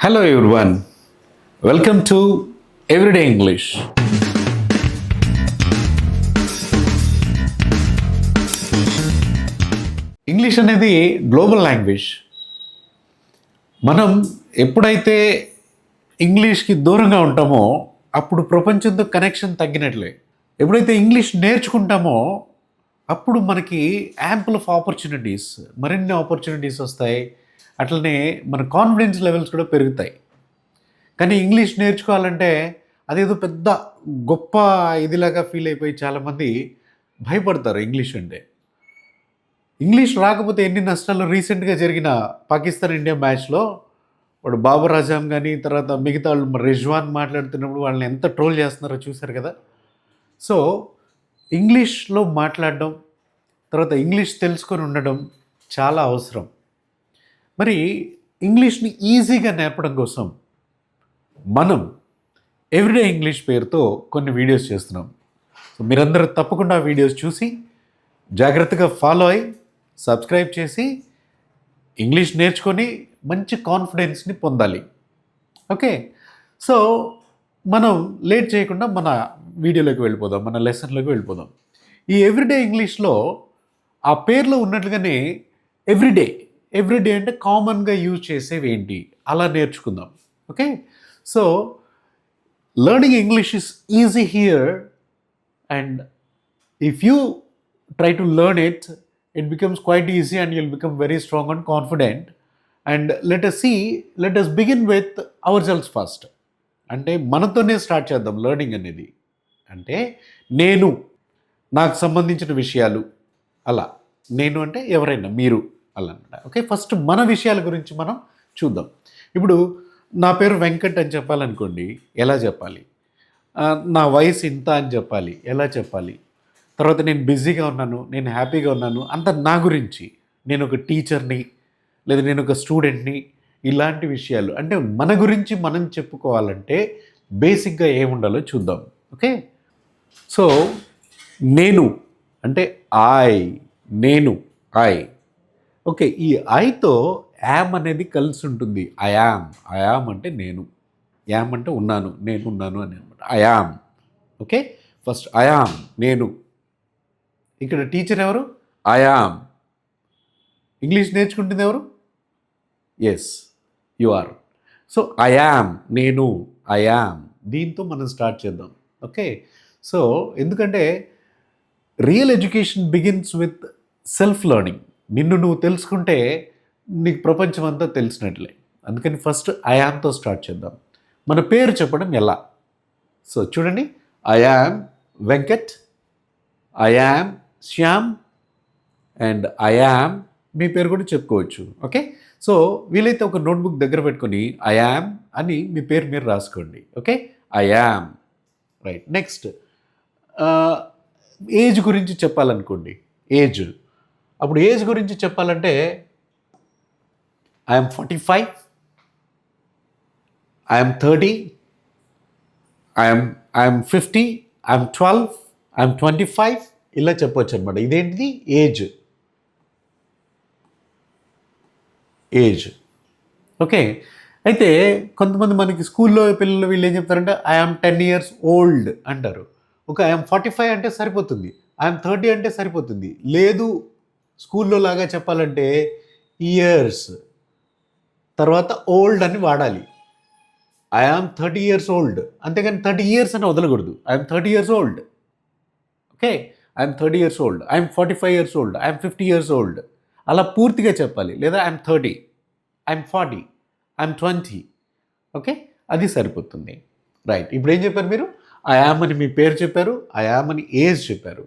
Hello everyone, welcome to Everyday English. English అనేది global language. మనం ఎప్పుడైతే ఇంగ్లీష్కి దూరంగా ఉంటామో అప్పుడు ప్రపంచంతో కనెక్షన్ తగ్గినట్లే. ఎప్పుడైతే ఇంగ్లీష్ నేర్చుకుంటామో అప్పుడు మనకి యాంపుల్ ఆఫ్ ఆపర్చునిటీస్, మరిన్ని ఆపర్చునిటీస్ వస్తాయి. అట్లనే మన కాన్ఫిడెన్స్ లెవెల్స్ కూడా పెరుగుతాయి. కానీ ఇంగ్లీష్ నేర్చుకోవాలంటే అదేదో పెద్ద గొప్ప ఇదిలాగా ఫీల్ అయిపోయి చాలామంది భయపడతారు ఇంగ్లీష్ అంటే. ఇంగ్లీష్ రాకపోతే ఎన్ని నష్టాలు రీసెంట్గా జరిగిన పాకిస్తాన్ ఇండియా మ్యాచ్లో వాడు బాబర్ అజామ్ కానీ తర్వాత మిగతా వాళ్ళు రిజ్వాన్ మాట్లాడుతున్నప్పుడు వాళ్ళని ఎంత ట్రోల్ చేస్తున్నారో చూశారు కదా. సో ఇంగ్లీష్లో మాట్లాడడం, తర్వాత ఇంగ్లీష్ తెలుసుకొని ఉండడం చాలా అవసరం. మరి ఇంగ్లీష్ని ఈజీగా నేర్పడం కోసం మనం ఎవ్రీడే ఇంగ్లీష్ పేరుతో కొన్ని వీడియోస్ చేస్తున్నాం. సో మీరందరూ తప్పకుండా వీడియోస్ చూసి జాగ్రత్తగా ఫాలో అయ్యి సబ్స్క్రైబ్ చేసి ఇంగ్లీష్ నేర్చుకొని మంచి కాన్ఫిడెన్స్ని పొందాలి. ఓకే, సో మనం లేట్ చేయకుండా మన వీడియోలోకి వెళ్ళిపోదాం, మన లెసన్లోకి వెళ్ళిపోదాం. ఈ ఎవ్రీడే ఇంగ్లీష్లో ఆ పేర్లో ఉన్నట్లుగానే ఎవ్రీడే అంటే కామన్గా యూజ్ చేసేవి ఏంటి అలా నేర్చుకుందాం. Okay, so learning English is easy here and if you try to learn it, it becomes quite easy and you'll become very strong and confident. And let us begin with ourselves first. అంటే మనతోనే start చేద్దాం learning అనేది. అంటే నాకు సంబంధించిన విషయాలు, అలా నేను అంటే ఎవరైనా మీరు అలా అనమాట. ఓకే, ఫస్ట్ మన విషయాల గురించి మనం చూద్దాం. ఇప్పుడు నా పేరు వెంకట్ అని చెప్పాలనుకోండి, ఎలా చెప్పాలి? నా వయసు ఇంత అని చెప్పాలి, ఎలా చెప్పాలి? తర్వాత నేను బిజీగా ఉన్నాను, నేను హ్యాపీగా ఉన్నాను, అంత నా గురించి. నేను ఒక టీచర్ని లేదా నేను ఒక స్టూడెంట్ని, ఇలాంటి విషయాలు అంటే మన గురించి మనం చెప్పుకోవాలంటే బేసిక్గా ఏముండాలో చూద్దాం. ఓకే, సో నేను అంటే ఐ. ఓకే, ఈ ఐతో యామ్ అనేది కలిసి ఉంటుంది. ఐ యామ్ అంటే నేను, యామ్ అంటే ఉన్నాను, నేను ఉన్నాను అని అనమాట. I am. Okay, first I am నేను. ఇక్కడ టీచర్ ఎవరు? I am. ఇంగ్లీష్ నేర్చుకుంటుంది ఎవరు? Yes, you are. So I am నేను, ఐ యామ్. దీంతో మనం స్టార్ట్ చేద్దాం. ఓకే, సో ఎందుకంటే real education begins with self learning. నిన్ను నువ్వు తెలుసుకుంటే నీకు ప్రపంచం అంతా తెలిసినట్లే. అందుకని ఫస్ట్ ఐ యామ్తో స్టార్ట్ చేద్దాం. మన పేరు చెప్పడం ఎలా? సో చూడండి, I am Venkat, I am Shyam and I am. మీ పేరు కూడా చెప్పుకోవచ్చు. ఓకే, సో వీలైతే ఒక నోట్బుక్ దగ్గర పెట్టుకొని ఐ యామ్ అని మీ పేరు మీరు రాసుకోండి. Okay, I am. Right, next age గురించి చెప్పాలనుకోండి. అప్పుడు ఏజ్ గురించి చెప్పాలంటే I'm 45, I'm 30, I'm 50, I'm 12, I'm 25 ఇలా చెప్పవచ్చు అనమాట. ఇదేంటిది? ఏజ్. ఓకే, అయితే కొంతమంది మనకి స్కూల్లో పిల్లలు వీళ్ళు ఏం చెప్తారంటే ఐఎమ్ 10 years old అంటారు. ఒక ఐఎమ్ 45 అంటే సరిపోతుంది, ఐఎమ్ 30 అంటే సరిపోతుంది. లేదు, స్కూల్లో లాగా చెప్పాలంటే ఇయర్స్ తర్వాత ఓల్డ్ అని వాడాలి. ఐఎమ్ 30 years old, అంతేగాని 30 years అని వదలకూడదు. I'm 30 years old. Okay, I'm 30 years old, I'm 45 years old, I'm 50 years old అలా పూర్తిగా చెప్పాలి. లేదా ఐఎమ్ 30, ఐఎమ్ 40, ఐఎమ్ 20. ఓకే, అది సరిపోతుంది. రైట్, ఇప్పుడు ఏం చెప్పారు మీరు? ఐ యామ్ అని మీ పేరు చెప్పారు, ఐ యామ్ అని ఏజ్ చెప్పారు.